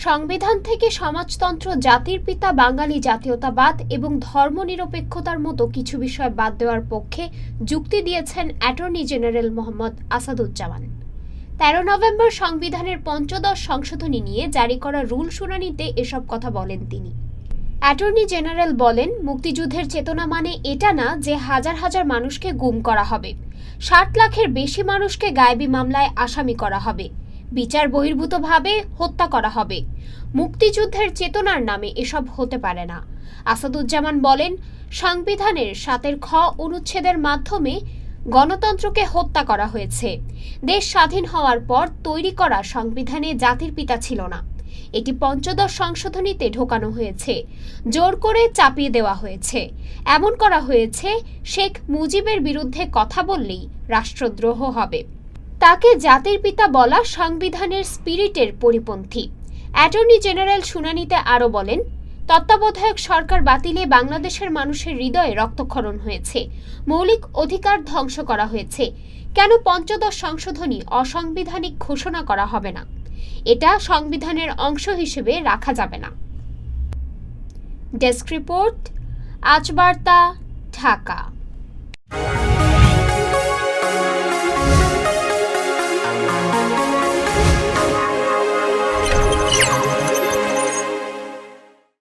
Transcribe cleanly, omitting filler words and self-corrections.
সংবিধান থেকে সমাজতন্ত্র, জাতির পিতা, বাঙালি জাতীয়তাবাদ এবং ধর্মনিরপেক্ষতার মতো কিছু বিষয় বাদ দেওয়ার পক্ষে যুক্তি দিয়েছেন attorney general Mohammad Asaduzzaman. 13 November সংবিধানের পঞ্চদশ সংশোধনী নিয়ে জারি করা রুল শুনানিতে এসব কথা বলেন তিনি। অ্যাটর্নি জেনারেল বলেন, মুক্তিযুদ্ধের চেতনা মানে এটা না যে হাজার হাজার মানুষকে গুম করা হবে, 60 লাখের বেশি মানুষকে গায়েবী মামলায় আসামি করা হবে, বিচার বহির্ভূতভাবে হত্যা করা হবে। মুক্তিযুদ্ধের চেতনার নামে এসব হতে পারে না। আসাদুজ্জামান বলেন, সংবিধানের 7 খ অনুচ্ছেদের মাধ্যমে গণতন্ত্রকে হত্যা করা হয়েছে। দেশ স্বাধীন হওয়ার পর তৈরি করা সংবিধানে জাতির পিতা ছিল না, এটি পঞ্চদশ সংশোধনীতে ঢোকানো হয়েছে, জোর করে চাপিয়ে দেওয়া হয়েছে। এমন করা হয়েছে শেখ মুজিবের বিরুদ্ধে কথা বললেই রাষ্ট্রদ্রোহ হবে। তাকে জাতির পিতা বলা সংবিধানের স্পিরিটের পরিপন্থী। অ্যাটর্নি জেনারেল শুনানিতে আরও বলেন, তত্ত্বাবধায়ক সরকার বাতিলে বাংলাদেশের মানুষের হৃদয়ে রক্তক্ষরণ হয়েছে, মৌলিক অধিকার ধ্বংস করা হয়েছে। কেন পঞ্চদশ সংশোধনী অসাংবিধানিক ঘোষণা করা হবে না? এটা সংবিধানের অংশ হিসেবে রাখা যাবে না। ডেস্ক রিপোর্ট, আজ বার্তা, ঢাকা।